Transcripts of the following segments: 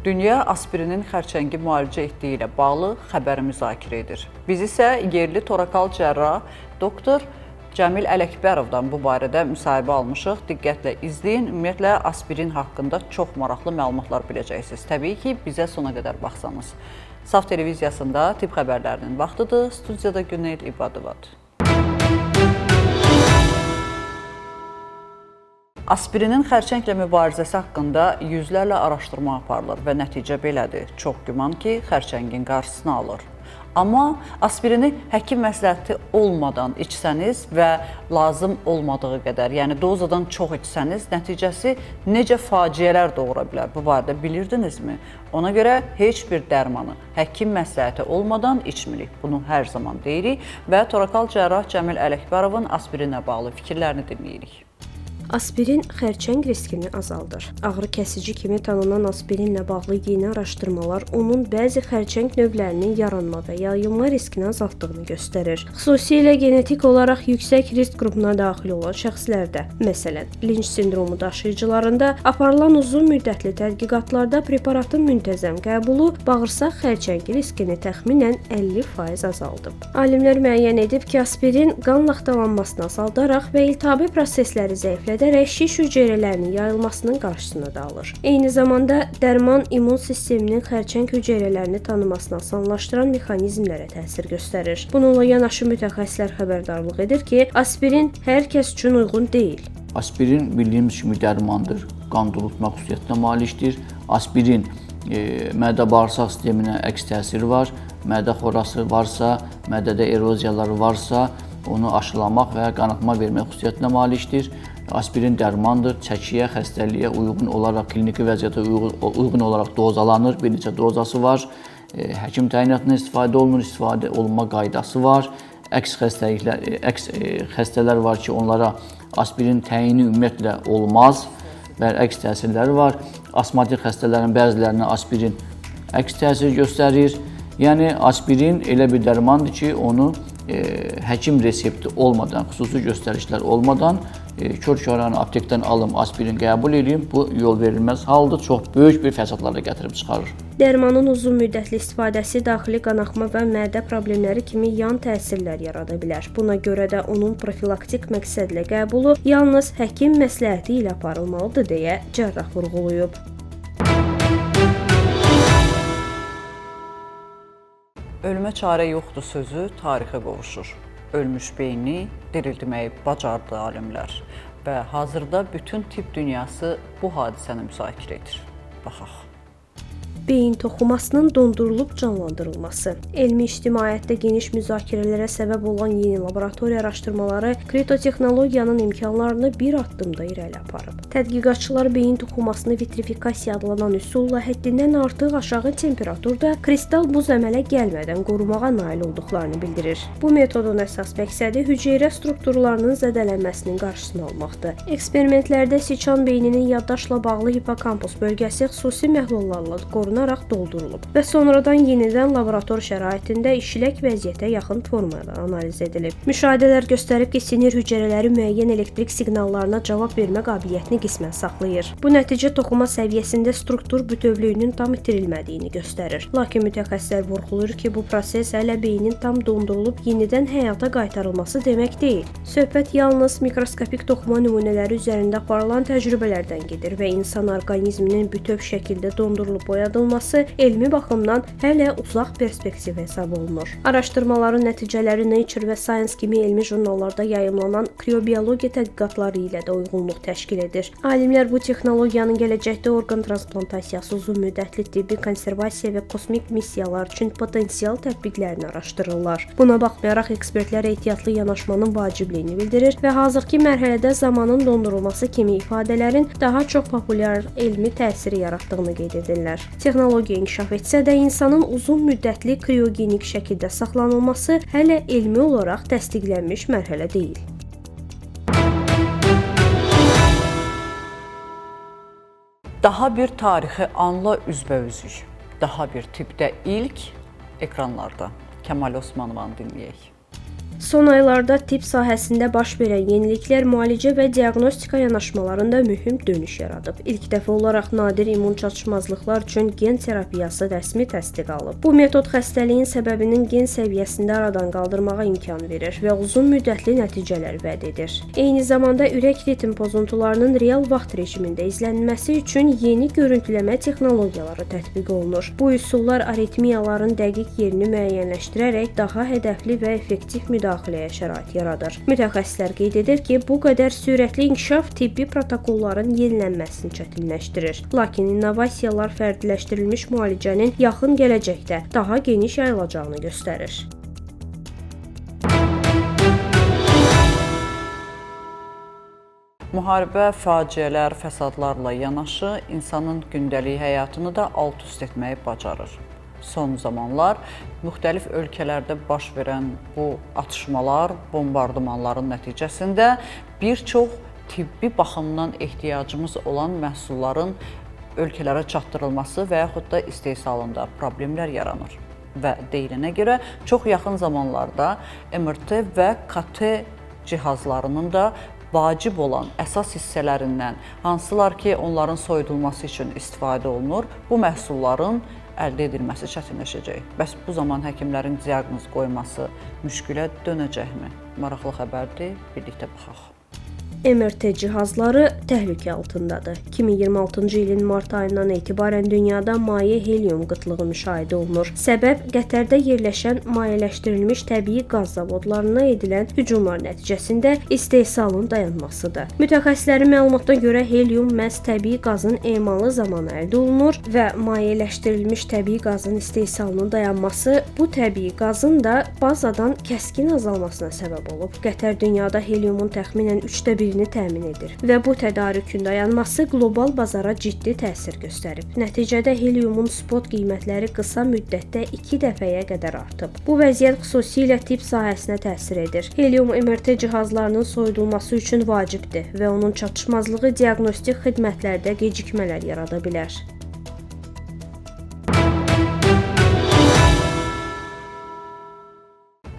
Dünya aspirinin xərçəngi müalicə etdiyi ilə bağlı xəbəri müzakirə edir. Biz isə yerli torakal cərrah doktor Cəmil Ələkbərovdan bu barədə müsahibə almışıq. Diqqətlə izləyin. Ümumiyyətlə, aspirin haqqında çox maraqlı məlumatlar biləcəksiniz. Təbii ki, bizə sona qədər baxsanız. Saf televiziyasında tibb xəbərlərinin vaxtıdır. Studiyada Günel İbadovadır. Aspirinin xərçənglə mübarizəsi haqqında yüzlərlə araşdırma aparılır və nəticə belədir. Çox güman ki, xərçəngin qarşısını alır. Amma aspirini həkim məsləhəti olmadan içsəniz və lazım olmadığı qədər, yəni dozadan çox içsəniz, nəticəsi necə faciələr doğura bilər? Bu barədə bilirdinizmi? Ona görə heç bir dərmanı həkim məsləhəti olmadan içmirik. Bunu hər zaman deyirik və torakal cərrah Cəmil Ələkbərovun aspirinlə bağlı fikirlərini dinləyirik. Aspirin xərçəng riskini azaldır. Ağrı kəsici kimi tanınan aspirinlə bağlı yeni araşdırmalar onun bəzi xərçəng növlərinin yaranma və yayılma riskini azaltdığını göstərir. Xüsusilə genetik olaraq yüksək risk qrupuna daxil olan şəxslərdə, məsələn, Linç sindromu daşıyıcılarında aparılan uzun müddətli tədqiqatlarda preparatın müntəzəm qəbulu bağırsaq xərçəngi riskini təxminən 50% azaldıb. Alimlər müəyyən edib ki, aspirin qan laxtalanmasını azaldaraq və iltihabi prosesləri zəiflədərək şiş hüceyrələrinin yayılmasının qarşısını da alır. Eyni zamanda dərman immun sisteminin xərçəng hüceyrələrini tanımasını asanlaşdıran mexanizmlərə təsir göstərir. Bununla yanaşı mütəxəssislər xəbərdarlıq edir ki, aspirin hər kəs üçün uyğun deyil. Aspirin bildiyimiz kimi dərmandır, qan durultma xüsusiyyətinə malikdir. Aspirin mədə-bağırsaq sisteminə əks təsiri var. Mədə xorası varsa, mədədə eroziyaları varsa, onu aşılamaq və qanaxma vermək xüsusiyyətinə malikdir. Aspirin dərmandır, çəkiyə, xəstəliyə uyğun olaraq, kliniki vəziyyətə uyğun olaraq dozalanır. Bir neçə dozası var. Həkim təyinatından istifadə olunur, istifadə olunma qaydası var. Əks xəstələr var ki, onlara aspirin təyini ümumiyyətlə olmaz və əks təsirləri var. Asmatik xəstələrin bəzilərinə aspirin əks təsir göstərir. Yəni, aspirin elə bir dərmandır ki, onu həkim resepti olmadan, xüsusi göstərişlər olmadan kör-körənə aptekdən alım, aspirin qəbul edeyim, bu yol verilməz haldır, çox böyük bir fəsadlara gətirib çıxarır. Dərmanın uzun müddətli istifadəsi daxili qanaxma və mədə problemləri kimi yan təsirlər yarada bilər. Buna görə də onun profilaktik məqsədlə qəbulu yalnız həkim məsləhəti ilə aparılmalıdır deyə cərrah vurğulayıb. Ölümə çarə yoxdur sözü tarixə qovuşur. Ölmüş beyni dirildməyi bacardı alimlər və hazırda bütün tibb dünyası bu hadisəni müzakirə edir. Baxaq. Beyin toxumasının dondurulub canlandırılması. Elmi ictimaiyyətdə geniş müzakirələrə səbəb olan yeni laboratoriya araşdırmaları kriotexnologiyanın imkanlarını bir addımda irəli aparıb. Tədqiqatçılar beyin toxumasını vitrifikasiya adlanan üsulla həddindən artıq aşağı temperaturda kristal buz əmələ gəlmədən qorumağa nail olduqlarını bildirir. Bu metodun əsas məqsədi hüceyrə strukturlarının zədələnməsinin qarşısını almaqdır. Eksperimentlərdə siçan beyninin yaddaşla bağlı hipokampus bölgəsi xüsusi məhlullarla qorunaraq doldurulub və sonradan yenidən laborator şəraitində işlək vəziyyətə yaxın formada analiz edilib. Müşahidələr göstərib ki, sinir hüceyrələri müəyyən elektrik siqnallarına cavab vermə qabiliyyətini qismən saxlayır. Bu nəticə toxuma səviyyəsində struktur bütövlüyünün tam itirilmədiyini göstərir. Lakin mütəxəssislər vurğulayır ki, bu proses hələ beynin tam dondurulub yenidən həyata qaytarılması demək deyil. Söhbət yalnız mikroskopik toxuma nümunələri üzərində aparılan təcrübələrdən gedir və insan orqanizminin bütöv şəkildə dondurulub boyadılması elmi baxımdan hələ uzaq perspektiv hesab olunur. Araşdırmaların nəticələri Nature və Science kimi elmi jurnallarda yayımlanan kriobiologiya tədqiqatları ilə də uyğunluq təşkil edir. Alimlər bu texnologiyanın gələcəkdə orqan transplantasiyası, uzun müddətli tibbi konservasiya və kosmik missiyalar üçün potensial tətbiqlərini araşdırırlar. Buna baxmayaraq ekspertlər ehtiyatlı yanaşmanın vacibliyini bildirir və hazırki mərhələdə zamanın dondurulması kimi ifadələrin daha çox populyar elmi təsiri yaratdığını qeyd edirlər. Texnologiya inkişaf etsə də insanın uzun müddətli kriogenik şəkildə saxlanılması hələ elmi olaraq təsdiqlənmiş mərhələ deyil. Daha bir tarixi anla üzbəüzük. Daha bir tibbdə ilk ekranlarda. Kəmal Osmanovanı dinləyək. Son aylarda tibb sahəsində baş verən yeniliklər müalicə və diaqnostika yanaşmalarında mühüm dönüş yaradıb. İlk dəfə olaraq nadir immun çatışmazlıqlar üçün gen terapiyası rəsmi təsdiq alıb. Bu metod xəstəliyin səbəbinin gen səviyyəsində aradan qaldırmağa imkan verir və uzun müddətli nəticələr vəd edir. Eyni zamanda ürək ritm pozuntularının real vaxt rejimində izlənilməsi üçün yeni görüntüləmə texnologiyaları tətbiq olunur. Bu üsullar aritmiyaların dəqiq yerini müəyyənləşdirərək daha hədəfli və effektiv müdaxiləyə şərait yaradır. Mütəxəssislər qeyd edir ki, bu qədər sürətli inkişaf tibbi protokolların yenilənməsini çətinləşdirir. Lakin innovasiyalar fərdiləşdirilmiş müalicənin yaxın gələcəkdə daha geniş yayılacağını göstərir. Müharibə, faciələr, fəsadlarla yanaşı insanın gündəlik həyatını da alt-üst etməyi bacarır. Son zamanlar müxtəlif ölkələrdə baş verən bu atışmalar, bombardımanların nəticəsində bir çox tibbi baxımdan ehtiyacımız olan məhsulların ölkələrə çatdırılması və yaxud da istehsalında problemlər yaranır. Və deyilənə görə çox yaxın zamanlarda MRT və KT cihazlarının da vacib olan əsas hissələrindən, hansılar ki, onların soyudulması üçün istifadə olunur, bu məhsulların əldə edilməsi çətinləşəcək. Bəs bu zaman həkimlərin diaqnoz qoyması müşkülə dönəcəkmi? Maraqlı xəbərdir, birlikdə baxaq. MRT cihazları təhlükə altındadır. 2026-cı ilin mart ayından etibarən dünyada maye helium qıtlığı müşahidə olunur. Səbəb Qətərdə yerləşən mayeləşdirilmiş təbii qaz zavodlarına edilən hücumlar nəticəsində istehsalın dayanmasıdır. Mütəxəssislərin məlumatına görə helium məhz təbii qazın emalı zamanı əldə olunur və mayeləşdirilmiş təbii qazın istehsalının dayanması bu təbii qazın da bazadan kəskin azalmasına səbəb olub. Qətər dünyada heliumun təxminən 1/3 təmin edir və bu tədarükün dayanması qlobal bazara ciddi təsir göstərib. Nəticədə heliumun spot qiymətləri qısa müddətdə 2 dəfəyə qədər artıb. Bu vəziyyət xüsusilə tibb sahəsinə təsir edir. Helium MRT cihazlarının soyudulması üçün vacibdir və onun çatışmazlığı diaqnostik xidmətlərdə gecikmələr yarada bilər.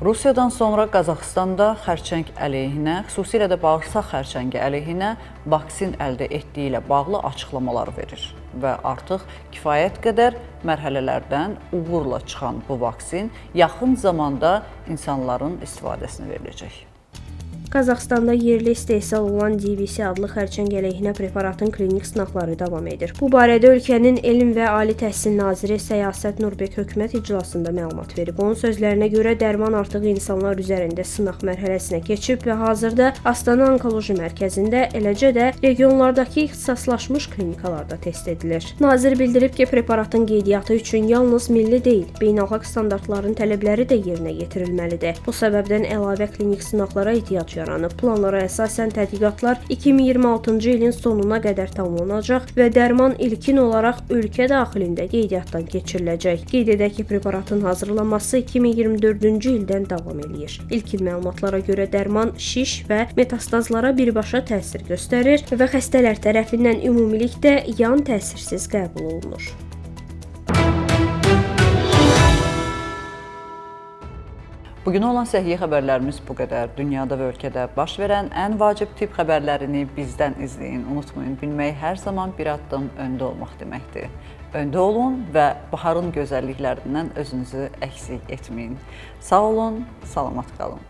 Rusiyadan sonra Qazaxıstanda xərçəng əleyhinə, xüsusilə də bağırsaq xərçəngi əleyhinə vaksin əldə etdiyi ilə bağlı açıqlamalar verir və artıq kifayət qədər mərhələlərdən uğurla çıxan bu vaksin yaxın zamanda insanların istifadəsinə veriləcək. Qazaxstanda yerli istehsal olan DVC adlı xərçəng əleyhinə preparatın klinik sınaqları davam edir. Bu barədə ölkənin Elm və Ali Təhsil naziri Səyasət Nurbek hökumət iclasında məlumat verib. Onun sözlərinə görə dərman artıq insanlar üzərində sınaq mərhələsinə keçib və hazırda Astana Onkoloji Mərkəzində, eləcə də regionlardakı ixtisaslaşmış klinikalarda test edilir. Nazir bildirib ki, preparatın qeydiyyatı üçün yalnız milli deyil, beynəlxalq standartların tələbləri də yerinə yetirilməlidir. Bu səbəbdən əlavə klinik sınaqlara ehtiyac yaranıb. Planlara əsasən tədqiqatlar 2026-cı ilin sonuna qədər tamamlanacaq və dərman ilkin olaraq ölkə daxilində qeydiyyatdan keçiriləcək. Qeyd edək ki, preparatın hazırlanması 2024-cü ildən davam eləyir. İlkin məlumatlara görə dərman şiş və metastazlara birbaşa təsir göstərir və xəstələr tərəfindən ümumilikdə yan təsirsiz qəbul olunur. Bugün olan səhiyyə xəbərlərimiz bu qədər. Dünyada və ölkədə baş verən ən vacib tibb xəbərlərini bizdən izləyin. Unutmayın, bilmək hər zaman bir addım öndə olmaq deməkdir. Öndə olun və baharın gözəlliklərindən özünüzü əksik etməyin. Sağ olun, salamat qalın.